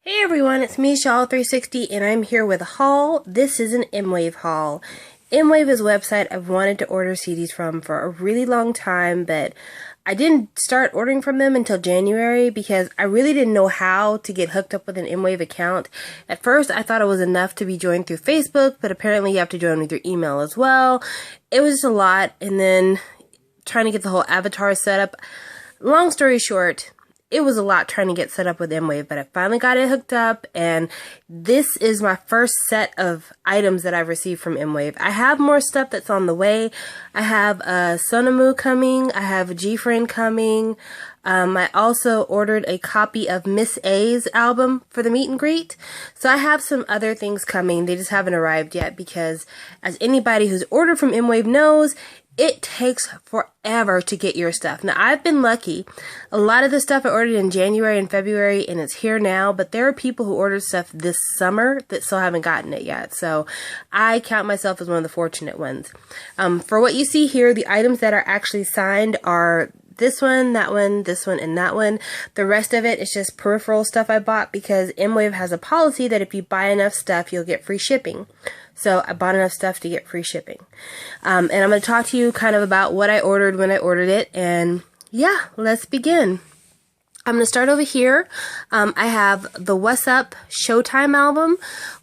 Hey everyone, it's me, Shawl360, and I'm here with a haul. This is an Mwave haul. Mwave is a website I've wanted to order CDs from for a really long time, but I didn't start ordering from them until January because I really didn't know how to get hooked up with an Mwave account. At first, I thought it was enough to be joined through Facebook, but apparently you have to join with your email as well. It was just a lot, and then trying to get the whole avatar set up. Long story short, it was a lot trying to get set up with Mwave, but I finally got it hooked up, and this is my first set of items that I've received from Mwave. I have more stuff that's on the way. I have a Sonamu coming. I have a G-Friend coming. I also ordered a copy of Miss A's album for the meet and greet. So I have some other things coming. They just haven't arrived yet because, as anybody who's ordered from Mwave knows, it takes forever to get your stuff. Now, I've been lucky. A lot of the stuff I ordered in January and February, and it's here now, but there are people who ordered stuff this summer that still haven't gotten it yet. So I count myself as one of the fortunate ones. For what you see here, the items that are actually signed are this one, that one, this one, and that one. The rest of it is just peripheral stuff I bought because Mwave has a policy that if you buy enough stuff, you'll get free shipping. So I bought enough stuff to get free shipping. And I'm going to talk to you kind of about what I ordered when I ordered it. And yeah, let's begin. I'm going to start over here. I have the Wassup Showtime album,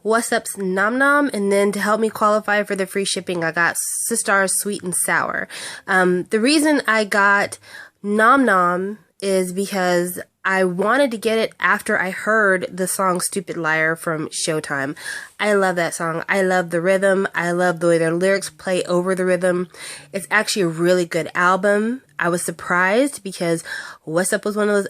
Wassup's NomNom, and then to help me qualify for the free shipping, I got Sistar's Sweet and Sour. The reason I got NomNom is because I wanted to get it after I heard the song Stupid Liar from Showtime. I love that song. I love the rhythm. I love the way their lyrics play over the rhythm. It's actually a really good album. I was surprised because Wassup was one of those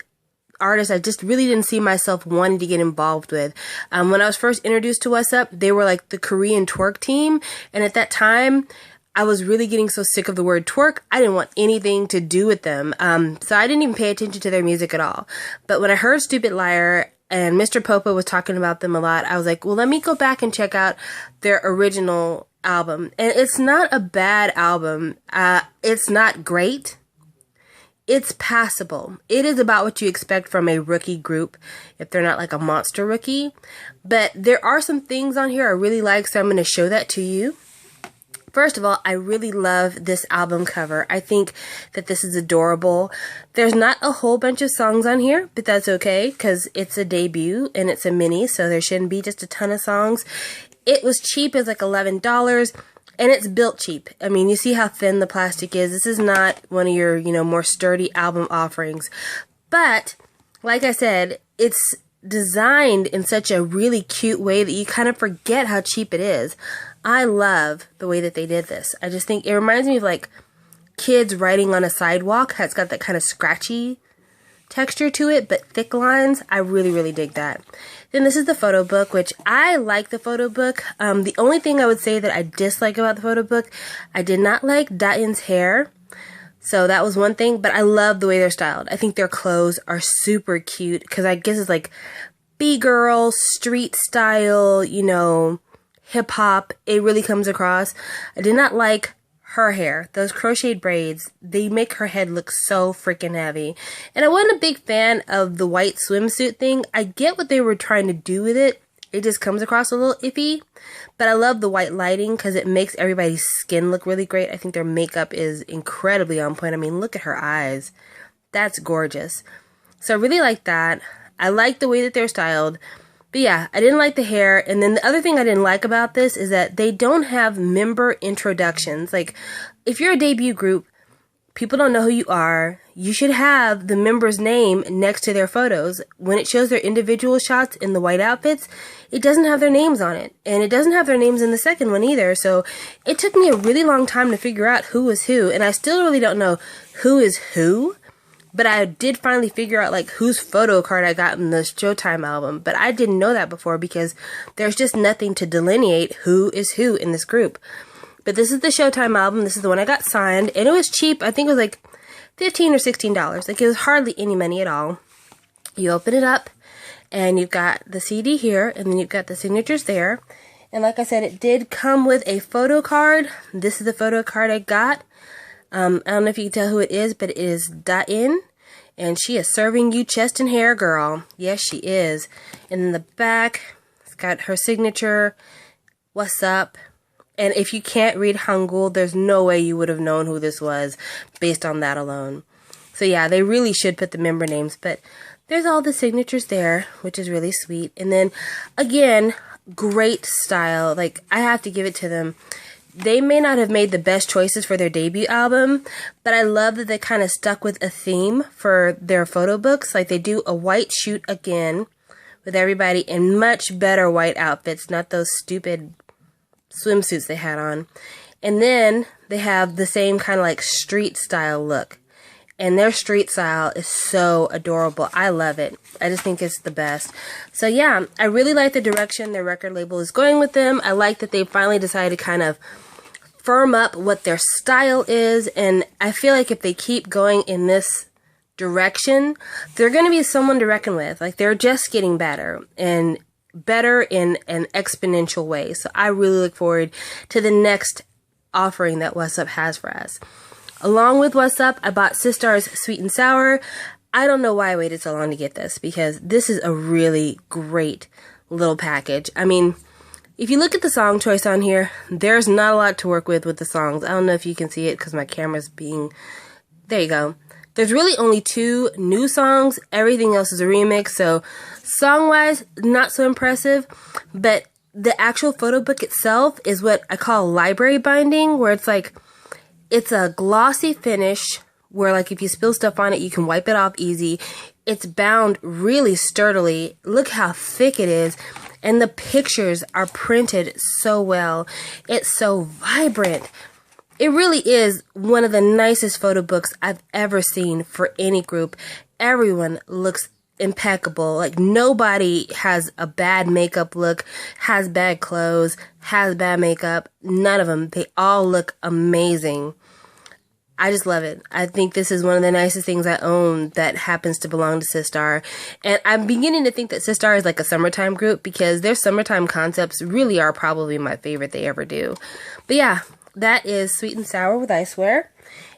artists I just really didn't see myself wanting to get involved with. When I was first introduced to Wassup, they were like the Korean twerk team, and at that time, I was really getting so sick of the word twerk, I didn't want anything to do with them. So I didn't even pay attention to their music at all. But when I heard Stupid Liar and Mr. Popo was talking about them a lot, I was like, well, let me go back and check out their original album. And it's not a bad album. It's not great. It's passable. It is about what you expect from a rookie group, if they're not like a monster rookie. But there are some things on here I really like, so I'm going to show that to you. First of all, I really love this album cover. I think that this is adorable. There's not a whole bunch of songs on here, but that's okay because it's a debut and it's a mini, so there shouldn't be just a ton of songs. It was cheap. It was like $11, and it's built cheap. I mean, you see how thin the plastic is. This is not one of your, more sturdy album offerings. But, like I said, it's designed in such a really cute way that you kind of forget how cheap it is. I love the way that they did this. I just think it reminds me of like kids writing on a sidewalk. It's got that kind of scratchy texture to it, but thick lines. I really, really dig that. Then this is the photo book, which I like the photo book. The only thing I would say that I dislike about the photo book, I did not like Da-in's hair. So that was one thing, but I love the way they're styled. I think their clothes are super cute because I guess it's like B-girl, street style, hip hop. It really comes across. I did not like her hair. Those crocheted braids, they make her head look so freaking heavy. And I wasn't a big fan of the white swimsuit thing. I get what they were trying to do with it. It just comes across a little iffy. But I love the white lighting because it makes everybody's skin look really great. I think their makeup is incredibly on point. I mean, look at her eyes. That's gorgeous. So I really like that. I like the way that they're styled. But yeah, I didn't like the hair. And then the other thing I didn't like about this is that they don't have member introductions. Like, if you're a debut group, people don't know who you are. You should have the member's name next to their photos. When it shows their individual shots in the white outfits, it doesn't have their names on it. And it doesn't have their names in the second one either. So it took me a really long time to figure out who was who. And I still really don't know who is who. But I did finally figure out like whose photo card I got in the Showtime album. But I didn't know that before because there's just nothing to delineate who is who in this group. But this is the Showtime album. This is the one I got signed. And it was cheap. I think it was like $15 or $16. Like, it was hardly any money at all. You open it up and you've got the CD here and then you've got the signatures there. And like I said, it did come with a photo card. This is the photo card I got. I don't know if you can tell who it is, but it is Da-in. And she is serving you chest and hair, girl. Yes, she is. And in the back, it's got her signature, Wassup. And if you can't read Hangul, there's no way you would have known who this was based on that alone. So yeah, they really should put the member names. But there's all the signatures there, which is really sweet. And then, again, great style. Like, I have to give it to them. They may not have made the best choices for their debut album, but I love that they kind of stuck with a theme for their photo books. Like, they do a white shoot again with everybody in much better white outfits, not those stupid swimsuits they had on. And then they have the same kind of like street style look. And their street style is so adorable. I love it. I just think it's the best. So yeah, I really like the direction their record label is going with them. I like that they finally decided to kind of firm up what their style is, and I feel like if they keep going in this direction, they're going to be someone to reckon with. Like, they're just getting better, and better in an exponential way. So I really look forward to the next offering that Wassup has for us. Along with Wassup, I bought Sistar's Sweet and Sour. I don't know why I waited so long to get this, because this is a really great little package. I mean, if you look at the song choice on here, there's not a lot to work with the songs. I don't know if you can see it because my camera's being... There you go. There's really only 2 new songs. Everything else is a remix. So song-wise, not so impressive. But the actual photo book itself is what I call library binding, where it's like, it's a glossy finish where, like, if you spill stuff on it, you can wipe it off easy. It's bound really sturdily. Look how thick it is. And the pictures are printed so well. It's so vibrant. It really is one of the nicest photo books I've ever seen for any group. Everyone looks impeccable. Like, nobody has a bad makeup look, has bad clothes, has bad makeup. None of them. They all look amazing. I just love it. I think this is one of the nicest things I own that happens to belong to Sistar. And I'm beginning to think that Sistar is like a summertime group, because their summertime concepts really are probably my favorite they ever do. But yeah, that is Sweet and Sour with Iceware.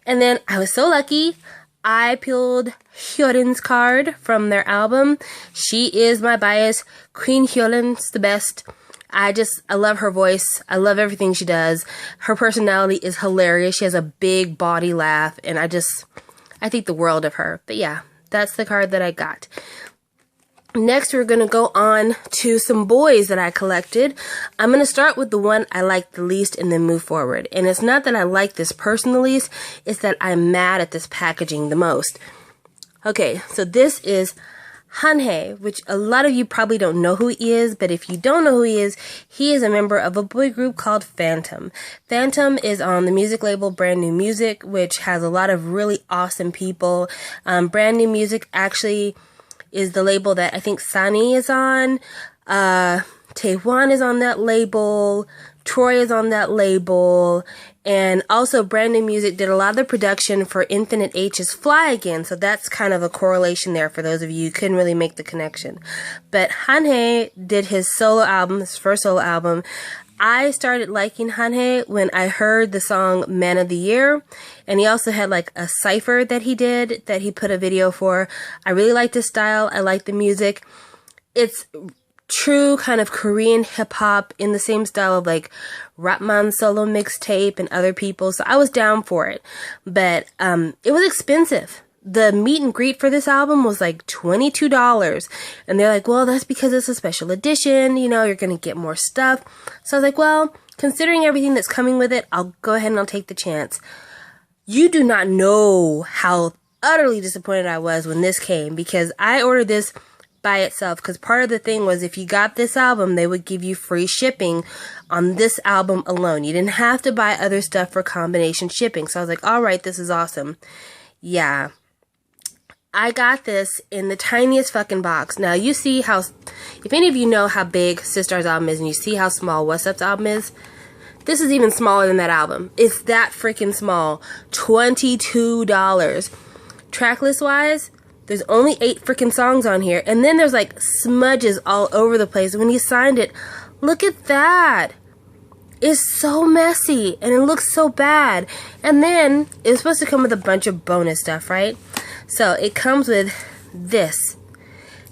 And then I was so lucky, I peeled Hyorin's card from their album. She is my bias. Queen Hyorin's the best. I love her voice. I love everything she does. Her personality is hilarious. She has a big body laugh, and I think the world of her. But yeah, that's the card that I got. Next, we're going to go on to some boys that I collected. I'm going to start with the one I like the least and then move forward. And it's not that I like this person the least, it's that I'm mad at this packaging the most. Okay, so this is Hanhae, which a lot of you probably don't know who he is, but if you don't know who he is a member of a boy group called Phantom. Phantom is on the music label Brand New Music, which has a lot of really awesome people. Brand New Music actually is the label that I think Sunny is on. Taewan is on that label. Troy is on that label. And also Brand New Music did a lot of the production for Infinite H's Fly Again. So that's kind of a correlation there for those of you who couldn't really make the connection. But Hanhae did his solo album, his first solo album. I started liking Hanhae when I heard the song Man of the Year. And he also had like a cypher that he did that he put a video for. I really liked his style. I like the music. It's true kind of Korean hip hop in the same style of like Rapman solo mixtape and other people. So I was down for it. But it was expensive. The meet and greet for this album was like $22. And they're like, well, that's because it's a special edition. You know, you're going to get more stuff. So I was like, well, considering everything that's coming with it, I'll go ahead and I'll take the chance. You do not know how utterly disappointed I was when this came, because I ordered this by itself, because part of the thing was if you got this album, they would give you free shipping on this album alone. You didn't have to buy other stuff for combination shipping. So I was like, all right, this is awesome. Yeah. I got this in the tiniest fucking box. Now, you see how, if any of you know how big Sistar's album is and you see how small Wassup's album is, this is even smaller than that album. It's that freaking small. $22. Tracklist wise, there's only 8 freaking songs on here. And then there's like smudges all over the place. When he signed it, look at that. It's so messy and it looks so bad. And then it was supposed to come with a bunch of bonus stuff, right? So it comes with this.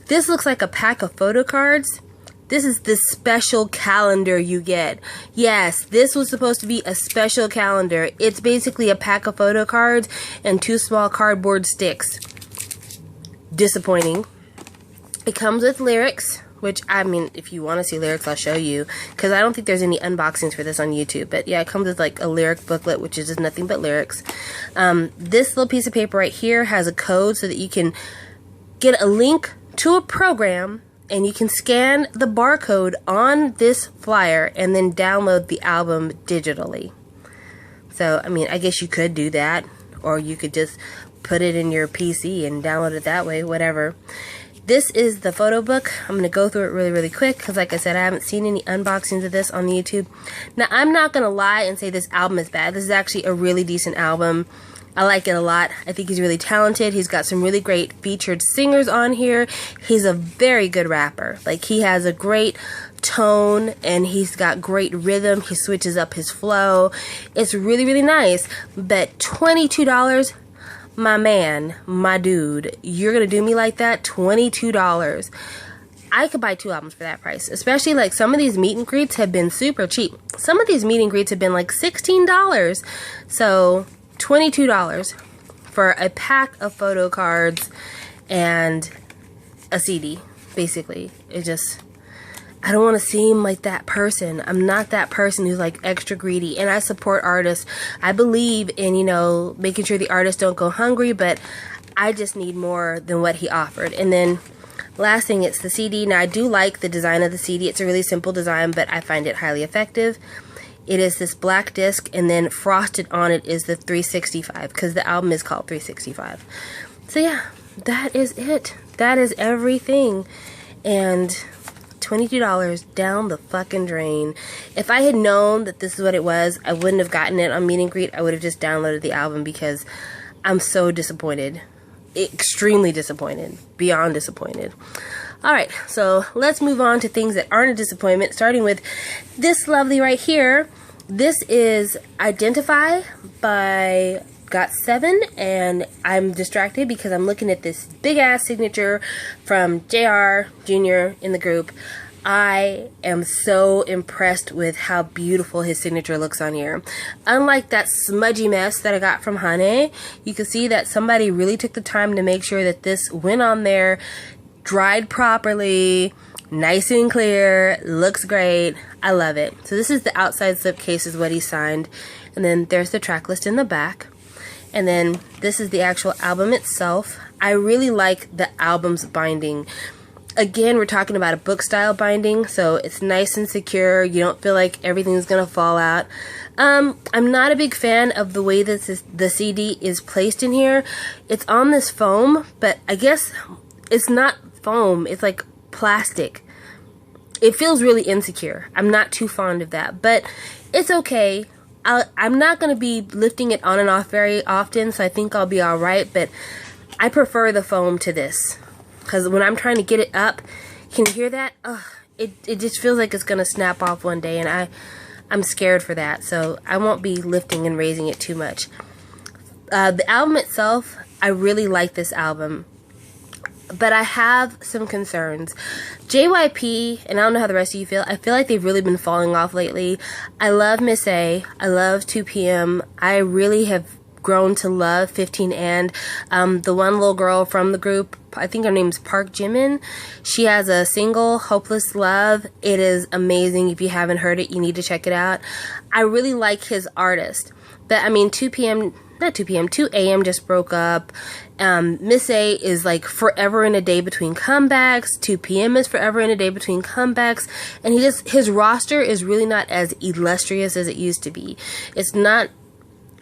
This looks like a pack of photo cards. This is the special calendar you get. Yes, this was supposed to be a special calendar. It's basically a pack of photo cards and 2 small cardboard sticks. Disappointing. It comes with lyrics, which, I mean, if you want to see lyrics, I'll show you, because I don't think there's any unboxings for this on YouTube. But yeah, it comes with like a lyric booklet, which is just nothing but lyrics. This little piece of paper right here has a code so that you can get a link to a program, and you can scan the barcode on this flyer and then download the album digitally. So, I mean, I guess you could do that, or you could just put it in your PC and download it that way, whatever. This is the photo book. I'm going to go through it really, really quick because, like I said, I haven't seen any unboxings of this on YouTube. Now, I'm not going to lie and say this album is bad. This is actually a really decent album. I like it a lot. I think he's really talented. He's got some really great featured singers on here. He's a very good rapper. Like, he has a great tone and he's got great rhythm. He switches up his flow. It's really, really nice. But $22, my man, my dude, you're gonna do me like that? $22. I could buy 2 albums for that price. Especially, like, some of these meet and greets have been super cheap. Some of these meet and greets have been like $16. So $22 for a pack of photo cards and a CD, basically. It just, I don't want to seem like that person. I'm not that person who's like extra greedy, and I support artists. I believe in, you know, making sure the artists don't go hungry, but I just need more than what he offered. And then last thing, it's the CD. Now, I do like the design of the CD. It's a really simple design, but I find it highly effective. It is this black disc, and then frosted on it is the 365, because the album is called 365. So yeah, that is it. That is everything. And $22 down the fucking drain. If I had known that this is what it was, I wouldn't have gotten it on meet and greet. I would have just downloaded the album because I'm so disappointed. Extremely disappointed. Beyond disappointed. Alright, so let's move on to things that aren't a disappointment, starting with this lovely right here. This is Identify by Got7, and I'm distracted because I'm looking at this big ass signature from JR Jr. in the group. I am so impressed with how beautiful his signature looks on here. Unlike that smudgy mess that I got from Hanhae, you can see that somebody really took the time to make sure that this went on there, dried properly, nice and clear, looks great. I love it. So this is the outside slipcase is what he signed, and then there's the track list in the back, and then this is the actual album itself. I really like the album's binding. Again, we're talking about a book style binding, so it's nice and secure. You don't feel like everything's gonna fall out. I'm not a big fan of the way that the CD is placed in here. It's on this foam, but I guess it's not foam, it's like plastic. It feels really insecure. I'm not too fond of that, but it's okay. I'm not going to be lifting it on and off very often, so I think I'll be alright, but I prefer the foam to this, because when I'm trying to get it up, can you hear that? It just feels like it's going to snap off one day, and I'm scared for that, so I won't be lifting and raising it too much. The album itself, I really like this album, but I have some concerns. JYP, and I don't know how the rest of you feel, I feel like they've really been falling off lately. I love Miss A. I love 2PM. I really have grown to love 15 and the one little girl from the group, I think her name's Park Jimin. She has a single, Hopeless Love. It is amazing. If you haven't heard it, you need to check it out. I really like his artist. But I mean, 2PM, 2AM just broke up. Miss A is like forever in a day between comebacks. 2PM is forever in a day between comebacks. And his roster is really not as illustrious as it used to be. It's not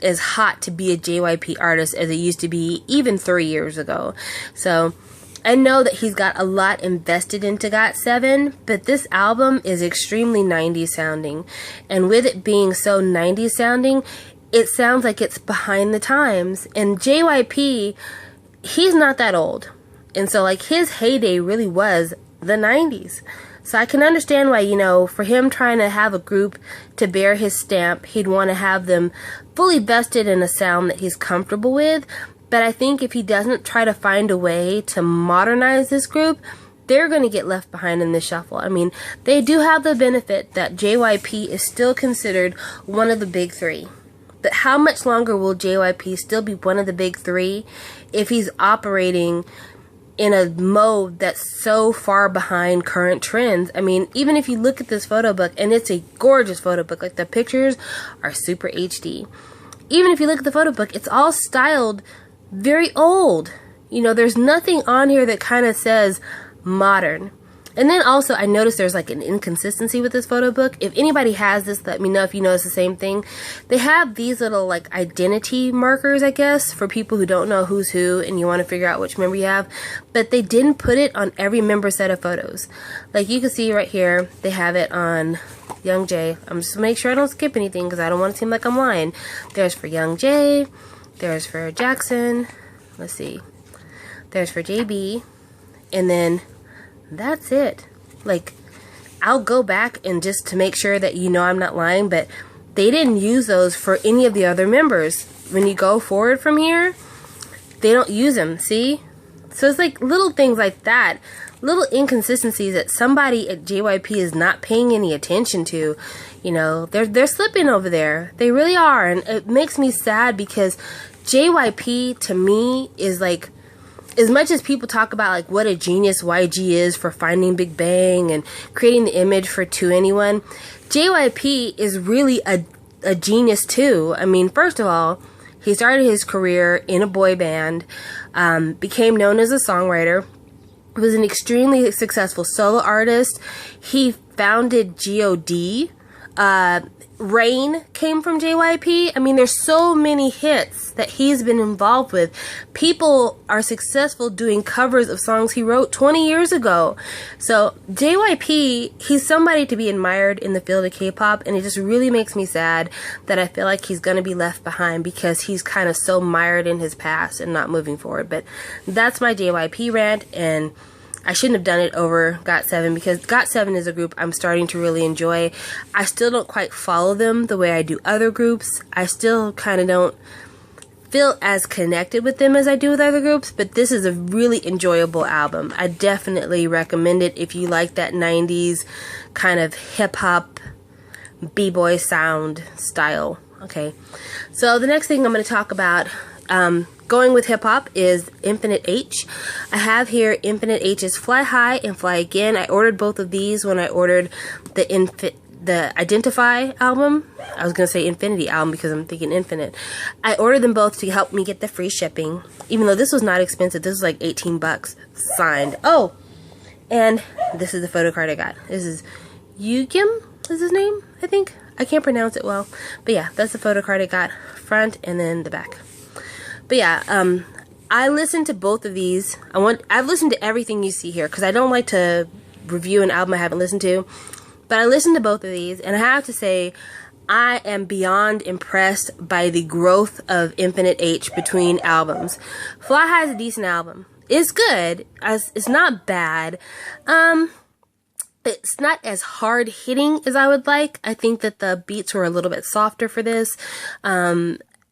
as hot to be a JYP artist as it used to be even 3 years ago. So I know that he's got a lot invested into Got7, but this album is extremely 90s sounding. And with it being so 90s sounding, it sounds like it's behind the times. And JYP, he's not that old. And so, like, his heyday really was the 90s. So I can understand why, you know, for him trying to have a group to bear his stamp, he'd want to have them fully vested in a sound that he's comfortable with. But I think if he doesn't try to find a way to modernize this group, they're going to get left behind in this shuffle. I mean, they do have the benefit that JYP is still considered one of the big three. But how much longer will JYP still be one of the big three if he's operating in a mode that's so far behind current trends? I mean, even if you look at this photo book, and it's a gorgeous photo book, like the pictures are super HD. Even if you look at the photo book, it's all styled very old. You know, there's nothing on here that kind of says modern. And then also I noticed there's like an inconsistency with this photo book. If anybody has this, let me know if you notice the same thing. They have these little like identity markers, I guess, for people who don't know who's who and you want to figure out which member you have. But they didn't put it on every member set of photos. Like you can see right here, they have it on Youngjae. I'm just make sure I don't skip anything because I don't want to seem like I'm lying. There's for Youngjae. There's for Jackson. Let's see. There's for JB. And then that's it. Like, I'll go back and just to make sure that you know I'm not lying, but they didn't use those for any of the other members. When you go forward from here, they don't use them, see? So it's like little things like that, little inconsistencies that somebody at JYP is not paying any attention to. You know, they're slipping over there. They really are, and it makes me sad because JYP to me is like, as much as people talk about like what a genius YG is for finding Big Bang and creating the image for 2NE1, JYP is really a genius too. I mean, first of all, he started his career in a boy band, became known as a songwriter, was an extremely successful solo artist. He founded GOD. Rain came from JYP. I mean, there's so many hits that he's been involved with. People are successful doing covers of songs he wrote 20 years ago. So JYP, he's somebody to be admired in the field of K-pop, and it just really makes me sad that I feel like he's going to be left behind because he's kind of so mired in his past and not moving forward. But that's my JYP rant, and I shouldn't have done it over GOT7 because GOT7 is a group I'm starting to really enjoy. I still don't quite follow them the way I do other groups. I still kind of don't feel as connected with them as I do with other groups, but this is a really enjoyable album. I definitely recommend it if you like that 90s kind of hip-hop b-boy sound style. Okay, so the next thing I'm going to talk about, going with hip-hop, is Infinite H. I have here Infinite H's Fly High and Fly Again. I ordered both of these when I ordered the Identify album. I was going to say Infinity album because I'm thinking Infinite. I ordered them both to help me get the free shipping, even though this was not expensive. This was like 18 bucks signed. Oh, and this is the photo card I got. This is Yugim is his name, I think. I can't pronounce it well. But yeah, that's the photo card I got. Front and then the back. But yeah, I listened to both of these. I've listened to everything you see here because I don't like to review an album I haven't listened to. But I listened to both of these, and I have to say, I am beyond impressed by the growth of Infinite H between albums. Fly High is a decent album. It's good. It's not bad. It's not as hard hitting as I would like. I think that the beats were a little bit softer for this.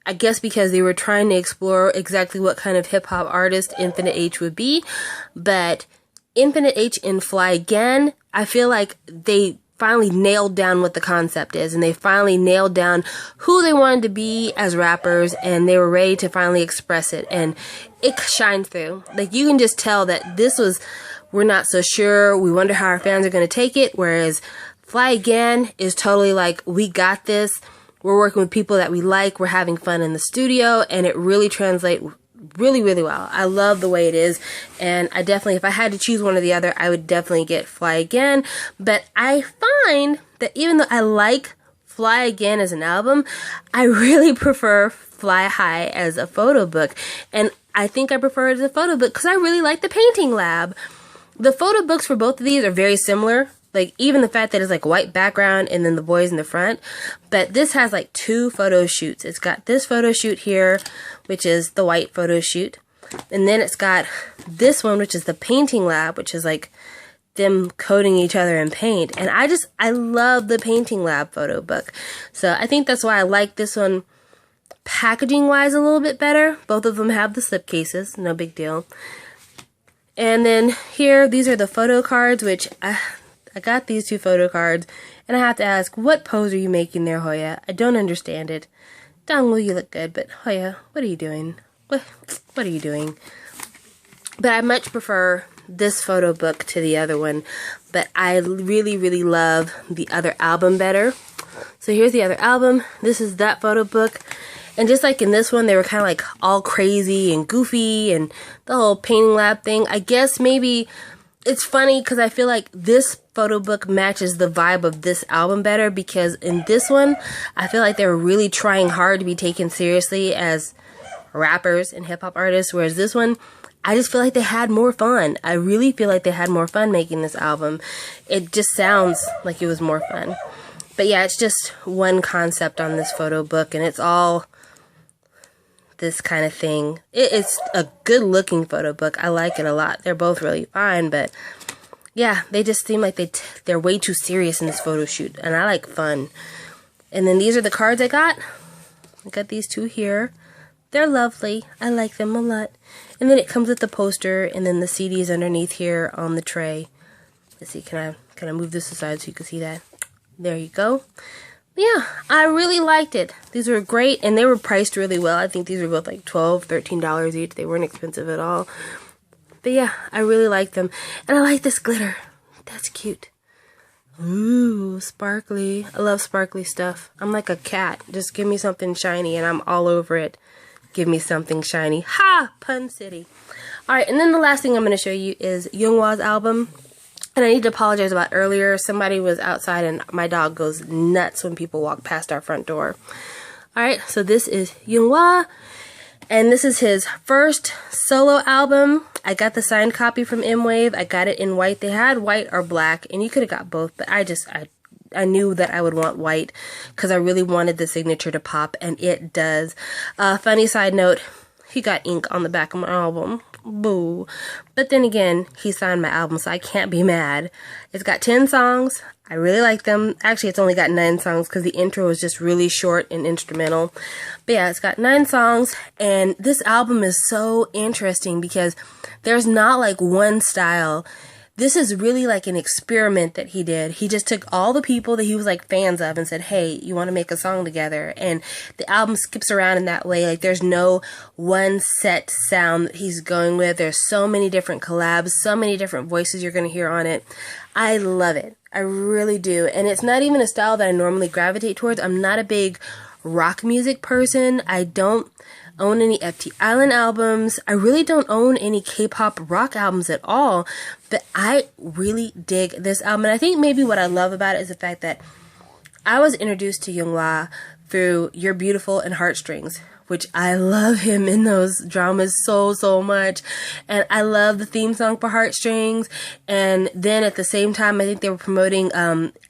I guess because they were trying to explore exactly what kind of hip-hop artist Infinite H would be. But Infinite H and Fly Again, I feel like they finally nailed down what the concept is. And they finally nailed down who they wanted to be as rappers. And they were ready to finally express it. And it shined through. Like, you can just tell that this was, we're not so sure. We wonder how our fans are going to take it. Whereas Fly Again is totally like, we got this. We're working with people that we like. We're having fun in the studio, and it really translates really, really well. I love the way it is, and I definitely, if I had to choose one or the other, I would definitely get Fly Again. But I find that even though I like Fly Again as an album, I really prefer Fly High as a photo book, and I think I prefer it as a photo book because I really like the Painting Lab. The photo books for both of these are very similar. Like, even the fact that it's like white background and then the boys in the front. But this has like 2 photo shoots. It's got this photo shoot here, which is the white photo shoot. And then it's got this one, which is the Painting Lab, which is like them coating each other in paint. And I love the Painting Lab photo book. So I think that's why I like this one packaging wise a little bit better. Both of them have the slip cases, no big deal. And then here, these are the photo cards, which I got these 2 photo cards, and I have to ask, what pose are you making there, Hoya? I don't understand it. Dongwoo, you look good, but Hoya, what are you doing? What are you doing? But I much prefer this photo book to the other one, but I really, really love the other album better. So here's the other album. This is that photo book. And just like in this one, they were kind of like all crazy and goofy and the whole painting lab thing. I guess maybe it's funny because I feel like this photo book matches the vibe of this album better, because in this one, I feel like they were really trying hard to be taken seriously as rappers and hip-hop artists, whereas this one, I just feel like they had more fun. I really feel like they had more fun making this album. It just sounds like it was more fun. But yeah, it's just one concept on this photo book, and it's all this kind of thing. It's a good looking photo book. I like it a lot. They're both really fine, but yeah, they just seem like they're way too serious in this photo shoot, and I like fun. And then these are the cards I got. I got these 2 here. They're lovely. I like them a lot. And then it comes with the poster, and then the CDs underneath here on the tray. Let's see, can I move this aside so you can see that? There you go. Yeah, I really liked it. These were great, and they were priced really well. I think these were both like $12, $13 each. They weren't expensive at all. But yeah, I really like them. And I like this glitter. That's cute. Ooh, sparkly. I love sparkly stuff. I'm like a cat. Just give me something shiny, and I'm all over it. Give me something shiny. Ha! Pun City. Alright, and then the last thing I'm going to show you is YongHwa's album. And I need to apologize about earlier. Somebody was outside and my dog goes nuts when people walk past our front door. Alright, so this is YongHwa. And this is his first solo album. I got the signed copy from Mwave. I got it in white. They had white or black, and you could have got both, but I knew that I would want white because I really wanted the signature to pop, and it does. Funny side note, he got ink on the back of my album. Boo. But then again, he signed my album, so I can't be mad. It's got 10 songs. I really like them. Actually, it's only got 9 songs because the intro is just really short and instrumental. But yeah, it's got 9 songs, and this album is so interesting because there's not like one style. This is really like an experiment that he did. He just took all the people that he was like fans of and said, hey, you want to make a song together? And the album skips around in that way. Like there's no one set sound that he's going with. There's so many different collabs, so many different voices you're going to hear on it. I love it. I really do. And it's not even a style that I normally gravitate towards. I'm not a big rock music person. I don't own any FT Island albums. I really don't own any K-pop rock albums at all, but I really dig this album. And I think maybe what I love about it is the fact that I was introduced to YongHwa through You're Beautiful and Heartstrings, which I love him in those dramas so much. And I love the theme song for Heartstrings. And then at the same time, I think they were promoting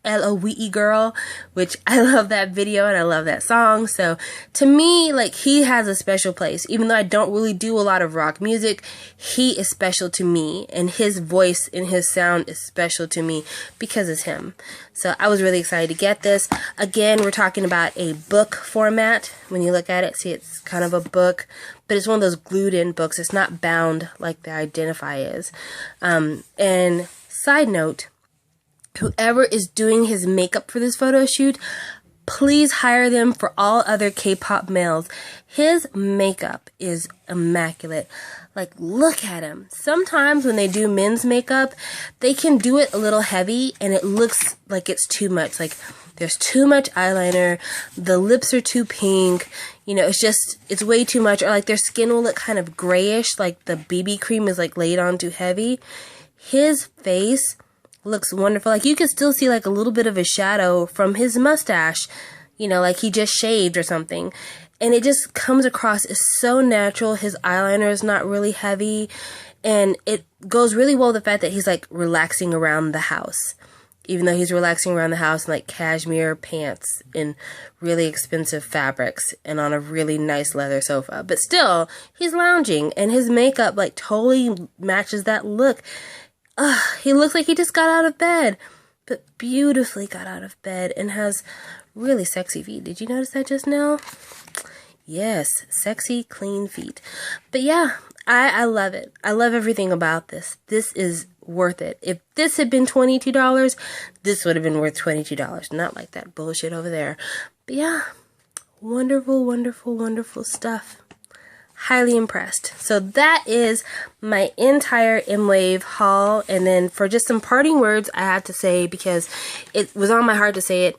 L.O.W.E. Girl, which I love that video and I love that song. So to me, like, he has a special place. Even though I don't really do a lot of rock music, he is special to me. And his voice and his sound is special to me because it's him. So I was really excited to get this. Again, we're talking about a book format. When you look at it, see, it's kind of a book, but it's one of those glued in books. It's not bound like the Identify is. And side note, whoever is doing his makeup for this photo shoot, please hire them for all other K-pop males. His makeup is immaculate. Like, look at him. Sometimes when they do men's makeup, they can do it a little heavy and it looks like it's too much. Like, there's too much eyeliner, the lips are too pink, you know, it's way too much. Or like their skin will look kind of grayish, like the BB cream is like laid on too heavy. His face looks wonderful. Like you can still see like a little bit of a shadow from his mustache, you know, like he just shaved or something. And it just comes across as so natural. His eyeliner is not really heavy. And it goes really well with the fact that he's like relaxing around the house. Even though he's relaxing around the house in like cashmere pants and really expensive fabrics and on a really nice leather sofa. But still, he's lounging and his makeup like totally matches that look. He looks like he just got out of bed, but beautifully got out of bed and has really sexy feet. Did you notice that just now? Yes, sexy, clean feet. But yeah, I love it. I love everything about this. This is worth it. If this had been $22, this would have been worth $22. Not like that bullshit over there. But yeah, wonderful, wonderful, wonderful stuff. Highly impressed. So that is my entire Mwave haul. And then for just some parting words, I had to say, because it was on my heart to say it,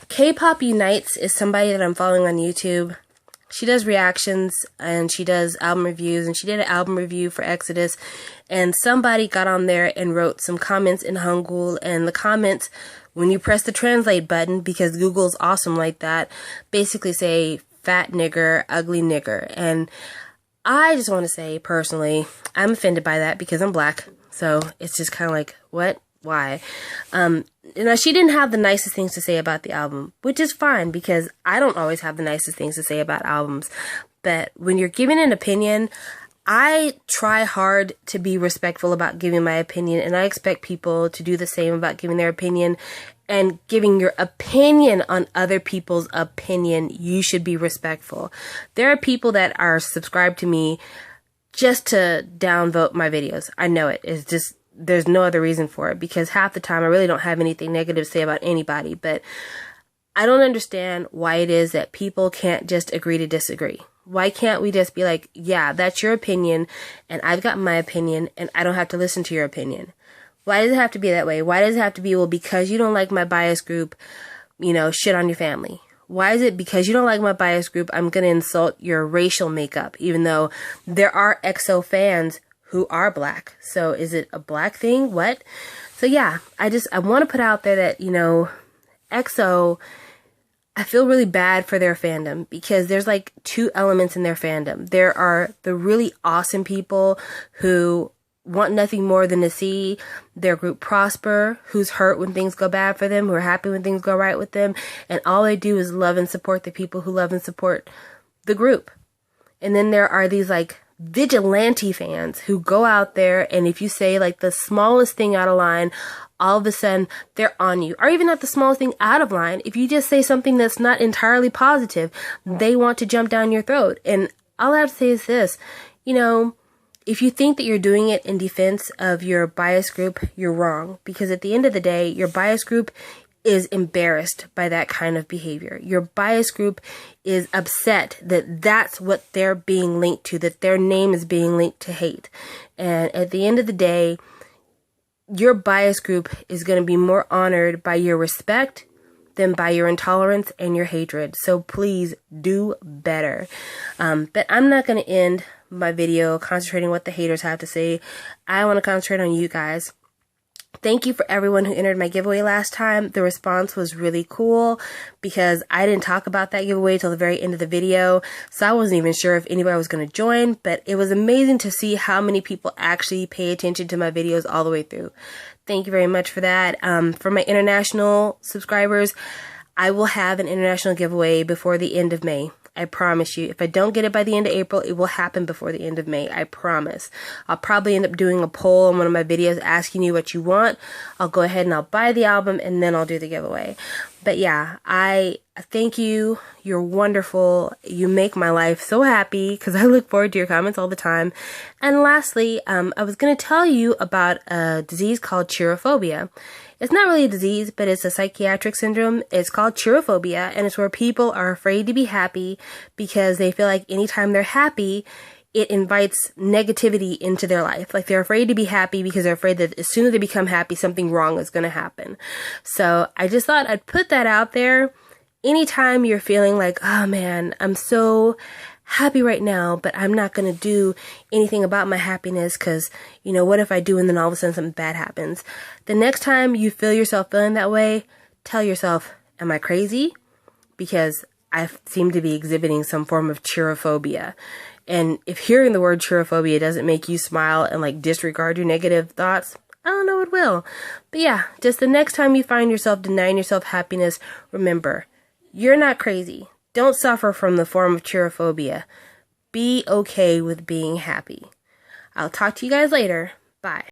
K-Pop Unites is somebody that I'm following on YouTube. She does reactions and she does album reviews, and she did an album review for Exodus, and somebody got on there and wrote some comments in Hangul, and the comments, when you press the translate button, because Google's awesome like that, basically say fat nigger, ugly nigger. And I just want to say personally, I'm offended by that because I'm black, so it's just kind of like, what? Why? Now, she didn't have the nicest things to say about the album, which is fine because I don't always have the nicest things to say about albums. But when you're giving an opinion, I try hard to be respectful about giving my opinion, and I expect people to do the same about giving their opinion. And giving your opinion on other people's opinion, you should be respectful. There are people that are subscribed to me just to downvote my videos. I know it. It's just, there's no other reason for it, because half the time I really don't have anything negative to say about anybody. But I don't understand why it is that people can't just agree to disagree. Why can't we just be like, yeah, that's your opinion, and I've got my opinion, and I don't have to listen to your opinion? Why does it have to be that way? Why does it have to be, well, because you don't like my bias group, shit on your family? Why is it because you don't like my bias group, I'm going to insult your racial makeup, even though there are EXO fans who are black? So is it a black thing? What? So yeah, I want to put out there that, EXO, I feel really bad for their fandom, because there's like two elements in their fandom. There are the really awesome people who want nothing more than to see their group prosper, who's hurt when things go bad for them, who are happy when things go right with them, and all they do is love and support the people who love and support the group. And then there are these like vigilante fans who go out there, and if you say like the smallest thing out of line, all of a sudden they're on you. Or even not the smallest thing out of line, if you just say something that's not entirely positive, they want to jump down your throat. And all I have to say is this, if you think that you're doing it in defense of your bias group, you're wrong. Because at the end of the day, your bias group is embarrassed by that kind of behavior. Your bias group is upset that that's what they're being linked to, that their name is being linked to hate. And at the end of the day, your bias group is going to be more honored by your respect than by your intolerance and your hatred. So please do better. But I'm not going to end my video concentrating what the haters have to say. I want to concentrate on you guys. Thank you for everyone who entered my giveaway last time. The response was really cool because I didn't talk about that giveaway till the very end of the video, so I wasn't even sure if anybody was going to join, but it was amazing to see how many people actually pay attention to my videos all the way through. Thank you very much for that. For my international subscribers, I will have an international giveaway before the end of May. I promise you. If I don't get it by the end of April, it will happen before the end of May. I promise. I'll probably end up doing a poll on one of my videos asking you what you want. I'll go ahead and I'll buy the album, and then I'll do the giveaway. But yeah, I thank you. You're wonderful. You make my life so happy because I look forward to your comments all the time. And lastly, I was going to tell you about a disease called cheerophobia. It's not really a disease, but it's a psychiatric syndrome. It's called cheerophobia, and it's where people are afraid to be happy because they feel like anytime they're happy, it invites negativity into their life. Like they're afraid to be happy because they're afraid that as soon as they become happy, something wrong is going to happen. So I just thought I'd put that out there. Anytime you're feeling like, oh man, I'm so happy right now, but I'm not going to do anything about my happiness because, what if I do and then all of a sudden something bad happens? The next time you feel yourself feeling that way, tell yourself, am I crazy? Because I seem to be exhibiting some form of cheerophobia. And if hearing the word cheerophobia doesn't make you smile and like disregard your negative thoughts, I don't know what will. But yeah, just the next time you find yourself denying yourself happiness, remember, you're not crazy. Don't suffer from the form of cheerophobia. Be okay with being happy. I'll talk to you guys later. Bye.